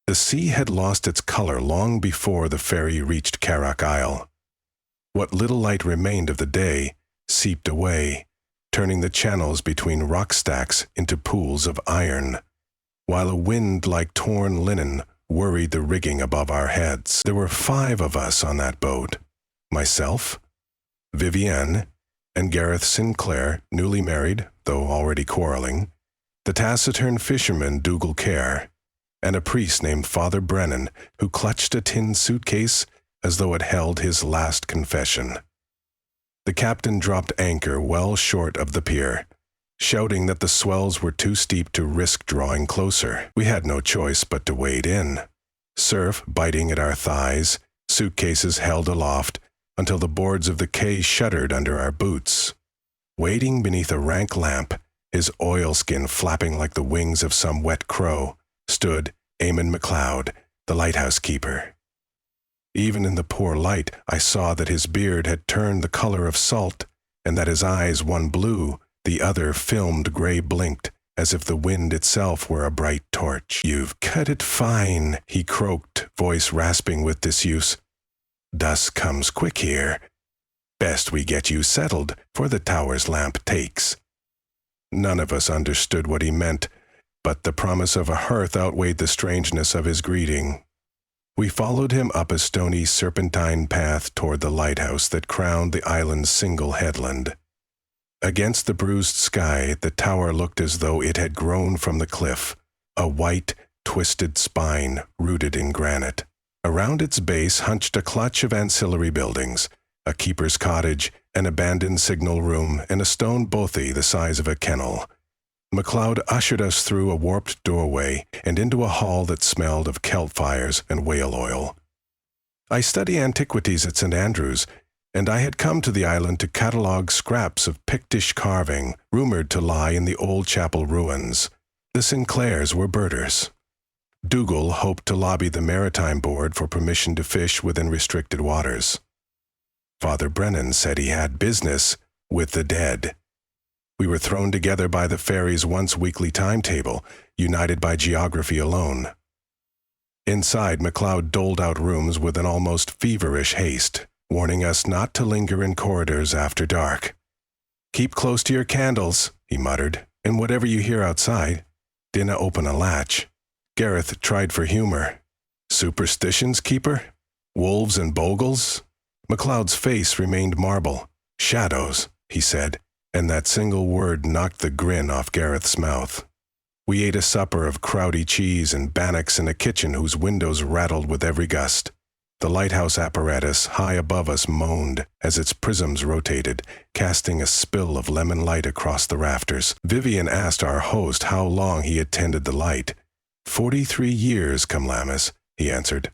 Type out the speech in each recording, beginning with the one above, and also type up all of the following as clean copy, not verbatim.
The sea had lost its color long before the ferry reached Carrack Isle. What little light remained of the day seeped away, turning the channels between rock stacks into pools of iron, while a wind like torn linen worried the rigging above our heads. There were 5 of us on that boat: myself, Vivienne, and Gareth Sinclair, newly married, though already quarreling, the taciturn fisherman Dougal Kerr, and a priest named Father Brennan, who clutched a tin suitcase as though it held his last confession. The captain dropped anchor well short of the pier, shouting that the swells were too steep to risk drawing closer. We had no choice but to wade in, surf biting at our thighs, suitcases held aloft, until the boards of the quay shuddered under our boots. Waiting beneath a rank lamp, his oilskin flapping like the wings of some wet crow, stood Eamon MacLeod, the lighthouse keeper. Even in the poor light, I saw that his beard had turned the color of salt, and that his eyes, one blue, the other filmed gray, blinked, as if the wind itself were a bright torch. "You've cut it fine," he croaked, voice rasping with disuse. "Dusk comes quick here. Best we get you settled, for the tower's lamp takes." None of us understood what he meant, but the promise of a hearth outweighed the strangeness of his greeting. We followed him up a stony serpentine path toward the lighthouse that crowned the island's single headland. Against the bruised sky, the tower looked as though it had grown from the cliff, a white, twisted spine rooted in granite. Around its base hunched a clutch of ancillary buildings, a keeper's cottage, an abandoned signal room, and a stone bothy the size of a kennel. MacLeod ushered us through a warped doorway and into a hall that smelled of kelp fires and whale oil. I study antiquities at St. Andrews, and I had come to the island to catalogue scraps of Pictish carving rumored to lie in the old chapel ruins. The Sinclairs were birders. Dougal hoped to lobby the Maritime Board for permission to fish within restricted waters. Father Brennan said he had business with the dead. We were thrown together by the ferry's once-weekly timetable, united by geography alone. Inside, MacLeod doled out rooms with an almost feverish haste, warning us not to linger in corridors after dark. "Keep close to your candles," he muttered, "and whatever you hear outside, dinna open a latch." Gareth tried for humor. "Superstitions, keeper? Wolves and bogles?" MacLeod's face remained marble. "Shadows," he said, and that single word knocked the grin off Gareth's mouth. We ate a supper of crowdy cheese and bannocks in a kitchen whose windows rattled with every gust. The lighthouse apparatus high above us moaned as its prisms rotated, casting a spill of lemon light across the rafters. Vivian asked our host how long he had tended the light. 43 years, Cumlamis, he answered.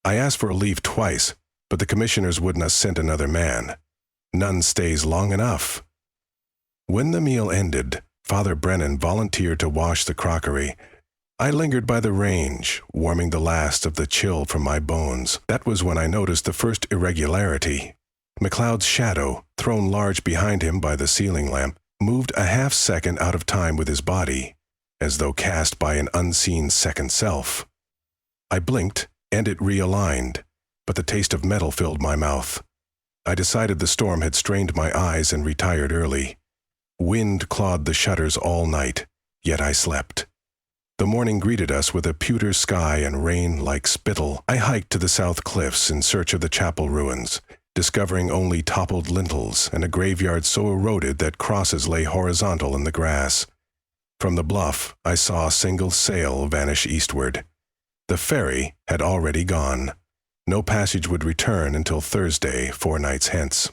I asked for a leave twice, but the commissioners wouldn't have sent another man. None stays long enough. When the meal ended, Father Brennan volunteered to wash the crockery. I lingered by the range, warming the last of the chill from my bones. That was when I noticed the first irregularity. MacLeod's shadow, thrown large behind him by the ceiling lamp, moved a half-second out of time with his body, as though cast by an unseen second self. I blinked, and it realigned, but the taste of metal filled my mouth. I decided the storm had strained my eyes and retired early. Wind clawed the shutters all night, yet I slept. The morning greeted us with a pewter sky and rain like spittle. I hiked to the south cliffs in search of the chapel ruins, discovering only toppled lintels and a graveyard so eroded that crosses lay horizontal in the grass. From the bluff, I saw a single sail vanish eastward. The ferry had already gone. No passage would return until Thursday, 4 nights hence.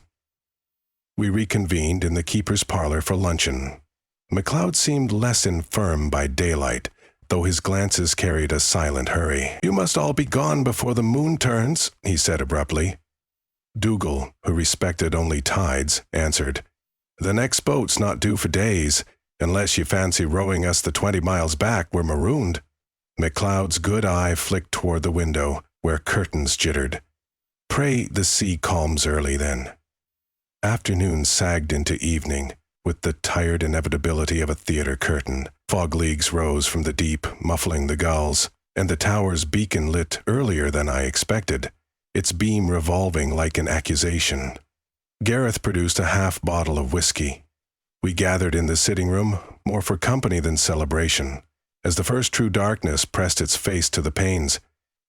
We reconvened in the keeper's parlor for luncheon. MacLeod seemed less infirm by daylight, though his glances carried a silent hurry. "You must all be gone before the moon turns," he said abruptly. Dougal, who respected only tides, answered, "The next boat's not due for days. Unless you fancy rowing us the 20 miles back, we're marooned." MacLeod's good eye flicked toward the window, where curtains jittered. "Pray the sea calms early, then." Afternoon sagged into evening, with the tired inevitability of a theater curtain. Fog leagues rose from the deep, muffling the gulls, and the tower's beacon lit earlier than I expected, its beam revolving like an accusation. Gareth produced a half bottle of whiskey. We gathered in the sitting room, more for company than celebration. As the first true darkness pressed its face to the panes,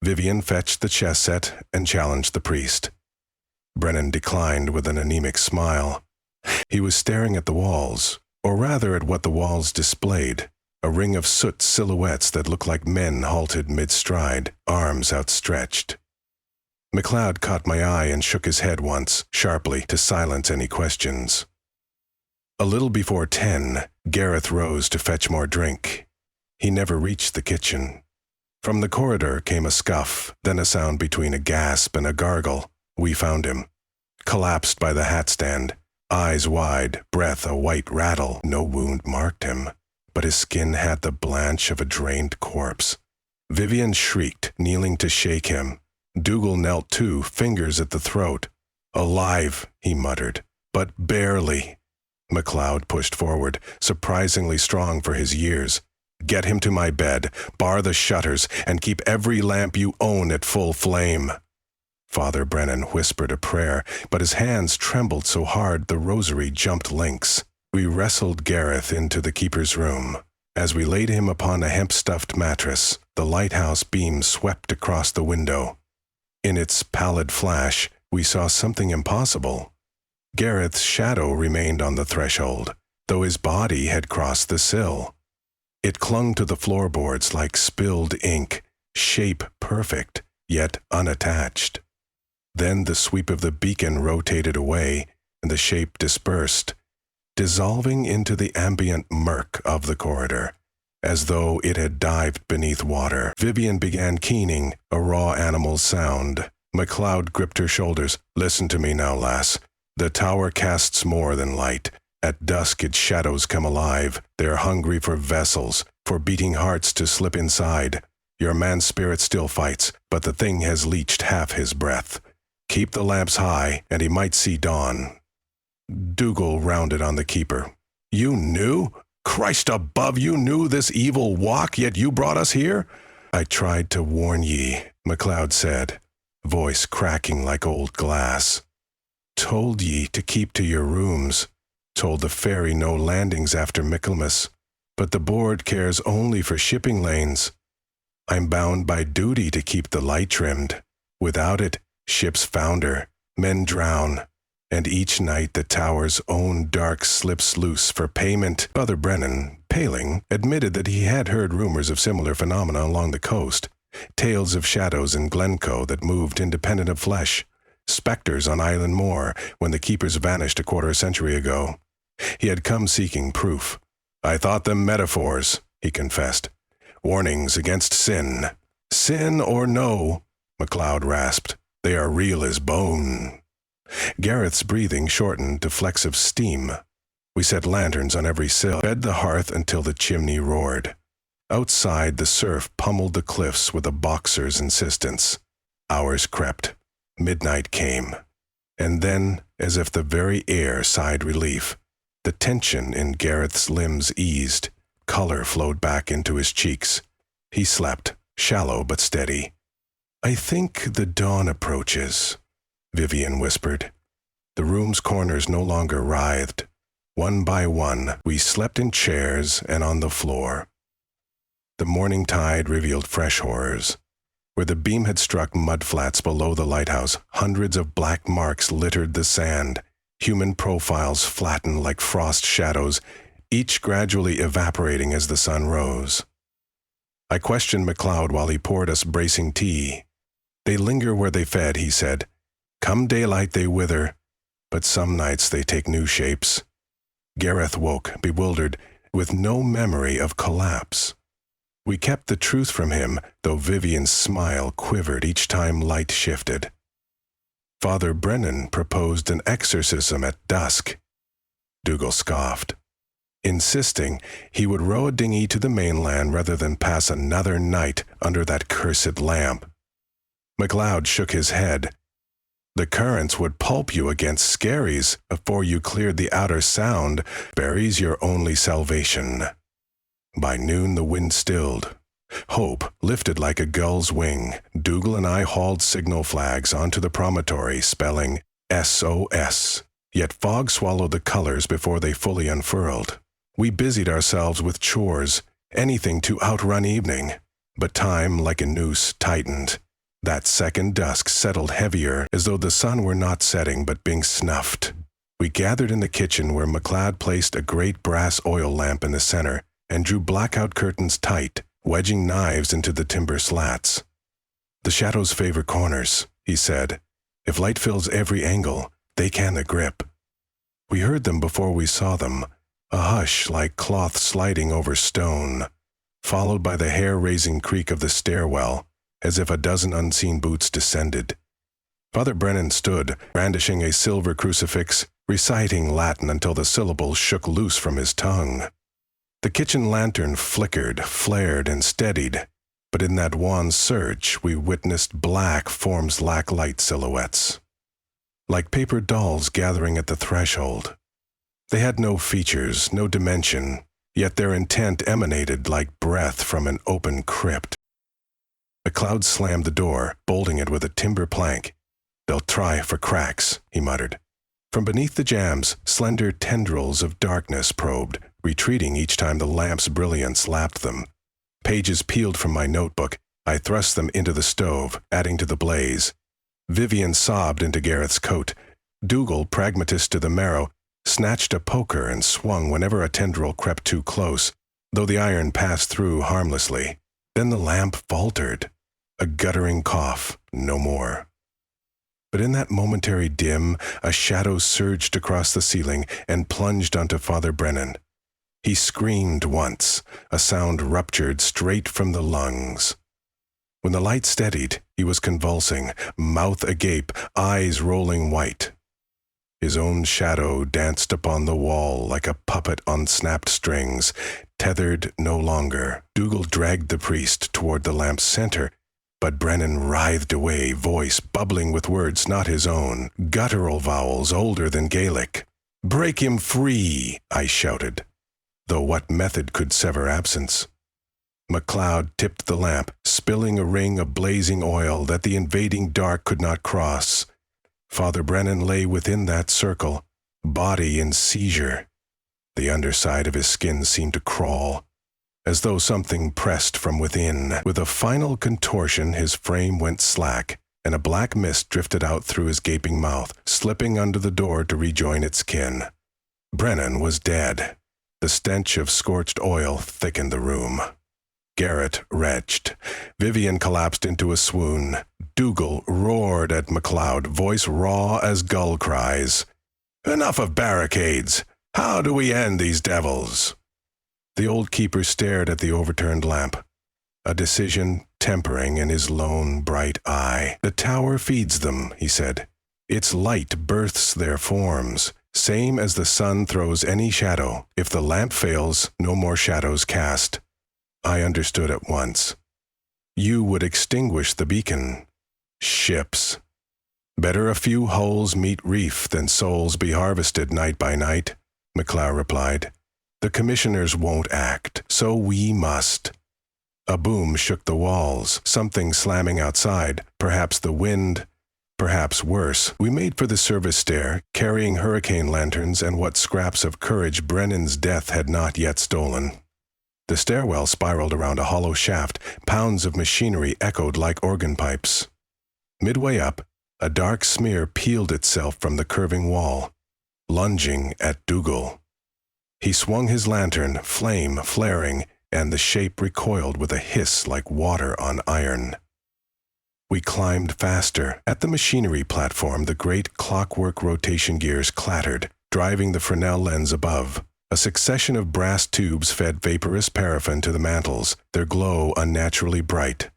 Vivian fetched the chess set and challenged the priest. Brennan declined with an anemic smile. He was staring at the walls, or rather at what the walls displayed, a ring of soot silhouettes that looked like men halted mid-stride, arms outstretched. MacLeod caught my eye and shook his head once, sharply, to silence any questions. A little before 10, Gareth rose to fetch more drink. He never reached the kitchen. From the corridor came a scuff, then a sound between a gasp and a gargle. We found him, collapsed by the hat stand, eyes wide, breath a white rattle. No wound marked him, but his skin had the blanch of a drained corpse. Vivian shrieked, kneeling to shake him. Dougal knelt too, fingers at the throat. "Alive," he muttered, "but barely." MacLeod pushed forward, surprisingly strong for his years. "Get him to my bed, bar the shutters, and keep every lamp you own at full flame." Father Brennan whispered a prayer, but his hands trembled so hard the rosary jumped links. We wrestled Gareth into the keeper's room. As we laid him upon a hemp-stuffed mattress, the lighthouse beam swept across the window. In its pallid flash, we saw something impossible. Gareth's shadow remained on the threshold, though his body had crossed the sill. It clung to the floorboards like spilled ink, shape perfect, yet unattached. Then the sweep of the beacon rotated away, and the shape dispersed, dissolving into the ambient murk of the corridor, as though it had dived beneath water. Vivian began keening, a raw animal's sound. MacLeod gripped her shoulders. "Listen to me now, lass. The tower casts more than light. At dusk its shadows come alive. They are hungry for vessels, for beating hearts to slip inside. Your man's spirit still fights, but the thing has leached half his breath. Keep the lamps high, and he might see dawn." Dougal rounded on the keeper. "You knew? Christ above, you knew this evil walk, yet you brought us here?" "I tried to warn ye," MacLeod said, voice cracking like old glass. "Told ye to keep to your rooms. Told the ferry no landings after Michaelmas, but the board cares only for shipping lanes. I'm bound by duty to keep the light trimmed. Without it, ships founder, men drown, and each night the tower's own dark slips loose for payment." Father Brennan, paling, admitted that he had heard rumors of similar phenomena along the coast, tales of shadows in Glencoe that moved independent of flesh, specters on Island Moor when the keepers vanished a quarter century ago. He had come seeking proof. "I thought them metaphors," he confessed. "Warnings against sin." "Sin or no," MacLeod rasped, "they are real as bone." Gareth's breathing shortened to flecks of steam. We set lanterns on every sill, fed the hearth until the chimney roared. Outside, the surf pummeled the cliffs with a boxer's insistence. Hours crept. Midnight came. And then, as if the very air sighed relief, the tension in Gareth's limbs eased. Color flowed back into his cheeks. He slept, shallow but steady. "I think the dawn approaches," Vivian whispered. The room's corners no longer writhed. One by one, we slept in chairs and on the floor. The morning tide revealed fresh horrors. Where the beam had struck mudflats below the lighthouse, hundreds of black marks littered the sand, human profiles flattened like frost shadows, each gradually evaporating as the sun rose. I questioned MacLeod while he poured us bracing tea. "They linger where they fed," he said. "Come daylight they wither, but some nights they take new shapes." Gareth woke, bewildered, with no memory of collapse. We kept the truth from him, though Vivian's smile quivered each time light shifted. Father Brennan proposed an exorcism at dusk. Dougal scoffed, insisting he would row a dinghy to the mainland rather than pass another night under that cursed lamp. MacLeod shook his head. "The currents would pulp you against scaries before you cleared the outer sound. Bury's your only salvation." By noon the wind stilled. Hope lifted like a gull's wing. Dougal and I hauled signal flags onto the promontory, spelling SOS. Yet fog swallowed the colors before they fully unfurled. We busied ourselves with chores, anything to outrun evening. But time, like a noose, tightened. That second dusk settled heavier, as though the sun were not setting but being snuffed. We gathered in the kitchen where MacLeod placed a great brass oil lamp in the center and drew blackout curtains tight, wedging knives into the timber slats. "The shadows favor corners," he said. "If light fills every angle, they can the grip." We heard them before we saw them, a hush like cloth sliding over stone, followed by the hair-raising creak of the stairwell, as if a dozen unseen boots descended. Father Brennan stood, brandishing a silver crucifix, reciting Latin until the syllables shook loose from his tongue. The kitchen lantern flickered, flared, and steadied, but in that wan surge we witnessed black forms lack light silhouettes, like paper dolls gathering at the threshold. They had no features, no dimension, yet their intent emanated like breath from an open crypt. MacLeod slammed the door, bolting it with a timber plank. "They'll try for cracks," he muttered. From beneath the jambs, slender tendrils of darkness probed, retreating each time the lamp's brilliance lapped them. Pages peeled from my notebook. I thrust them into the stove, adding to the blaze. Vivian sobbed into Gareth's coat. Dougal, pragmatist to the marrow, snatched a poker and swung whenever a tendril crept too close, though the iron passed through harmlessly. Then the lamp faltered. A guttering cough, no more. But in that momentary dim, a shadow surged across the ceiling and plunged onto Father Brennan. He screamed once, a sound ruptured straight from the lungs. When the light steadied, he was convulsing, mouth agape, eyes rolling white. His own shadow danced upon the wall like a puppet on snapped strings, tethered no longer. Dougal dragged the priest toward the lamp's center, but Brennan writhed away, voice bubbling with words not his own, guttural vowels older than Gaelic. "Break him free," I shouted, though what method could sever absence? MacLeod tipped the lamp, spilling a ring of blazing oil that the invading dark could not cross. Father Brennan lay within that circle, body in seizure. The underside of his skin seemed to crawl, as though something pressed from within. With a final contortion, his frame went slack, and a black mist drifted out through his gaping mouth, slipping under the door to rejoin its kin. Brennan was dead. The stench of scorched oil thickened the room. Garrett retched. Vivian collapsed into a swoon. Dougal roared at MacLeod, voice raw as gull cries. "Enough of barricades! How do we end these devils?" The old keeper stared at the overturned lamp, a decision tempering in his lone, bright eye. "The tower feeds them," he said. "Its light births their forms, same as the sun throws any shadow. If the lamp fails, no more shadows cast." I understood at once. "You would extinguish the beacon." "Ships. Better a few hulls meet reef than souls be harvested night by night," MacLeod replied. "The commissioners won't act, so we must." A boom shook the walls, something slamming outside, perhaps the wind, perhaps worse. We made for the service stair, carrying hurricane lanterns and what scraps of courage Brennan's death had not yet stolen. The stairwell spiraled around a hollow shaft. Pounds of machinery echoed like organ pipes. Midway up, a dark smear peeled itself from the curving wall, lunging at Dougal. He swung his lantern, flame flaring, and the shape recoiled with a hiss like water on iron. We climbed faster. At the machinery platform, the great clockwork rotation gears clattered, driving the Fresnel lens above. A succession of brass tubes fed vaporous paraffin to the mantles, their glow unnaturally bright.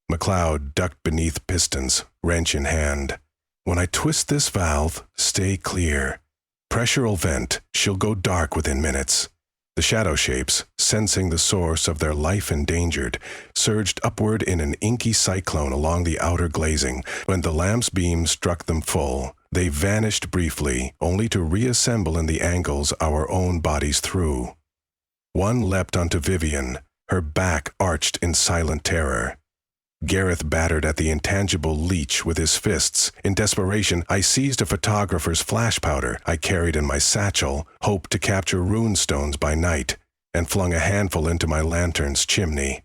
MacLeod ducked beneath pistons, wrench in hand. "When I twist this valve, stay clear. Pressure'll vent, she'll go dark within minutes." The shadow shapes, sensing the source of their life endangered, surged upward in an inky cyclone along the outer glazing. When the lamp's beam struck them full, they vanished briefly, only to reassemble in the angles our own bodies threw. One leapt onto Vivian, her back arched in silent terror. Gareth battered at the intangible leech with his fists. In desperation, I seized a photographer's flash powder I carried in my satchel, hoped to capture runestones by night, and flung a handful into my lantern's chimney.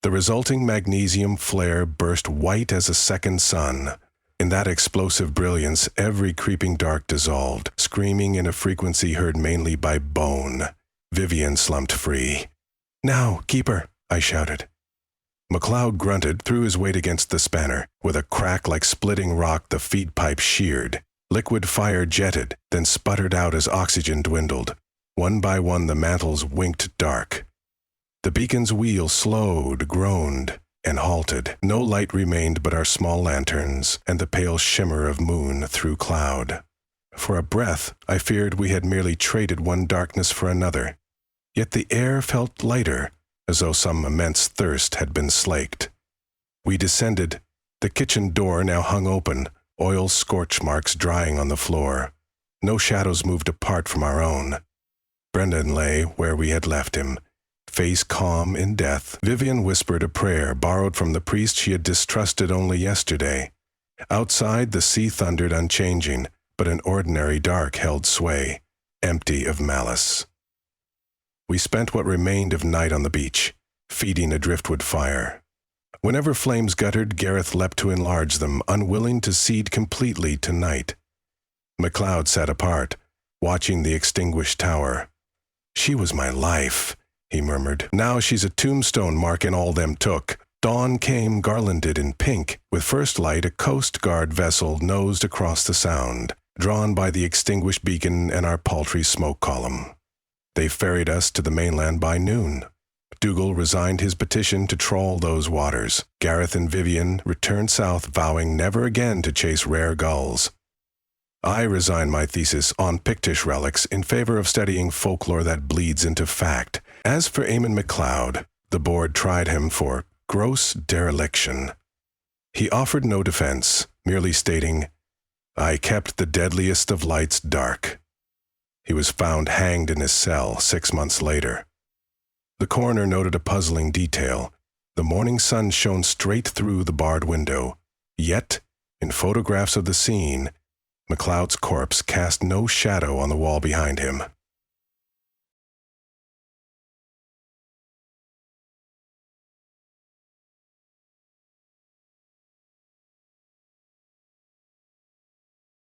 The resulting magnesium flare burst white as a second sun. In that explosive brilliance, every creeping dark dissolved, screaming in a frequency heard mainly by bone. Vivian slumped free. "Now, keeper," I shouted. MacLeod grunted, threw his weight against the spanner. With a crack like splitting rock, the feed pipe sheared. Liquid fire jetted, then sputtered out as oxygen dwindled. One by one, the mantles winked dark. The beacon's wheel slowed, groaned, and halted. No light remained but our small lanterns and the pale shimmer of moon through cloud. For a breath, I feared we had merely traded one darkness for another. Yet the air felt lighter, as though some immense thirst had been slaked. We descended. The kitchen door now hung open, oil scorch marks drying on the floor. No shadows moved apart from our own. Brendan lay where we had left him, face calm in death. Vivian whispered a prayer borrowed from the priest she had distrusted only yesterday. Outside, the sea thundered unchanging, but an ordinary dark held sway, empty of malice. We spent what remained of night on the beach, feeding a driftwood fire. Whenever flames guttered, Gareth leapt to enlarge them, unwilling to cede completely to night. MacLeod sat apart, watching the extinguished tower. "She was my life," he murmured. "Now she's a tombstone marking all them took." Dawn came garlanded in pink. With first light, a Coast Guard vessel nosed across the sound, drawn by the extinguished beacon and our paltry smoke column. They ferried us to the mainland by noon. Dougal resigned his petition to trawl those waters. Gareth and Vivian returned south, vowing never again to chase rare gulls. I resigned my thesis on Pictish relics in favor of studying folklore that bleeds into fact. As for Eamon MacLeod, the board tried him for gross dereliction. He offered no defense, merely stating, "I kept the deadliest of lights dark." He was found hanged in his cell 6 months later. The coroner noted a puzzling detail. The morning sun shone straight through the barred window. Yet, in photographs of the scene, MacLeod's corpse cast no shadow on the wall behind him.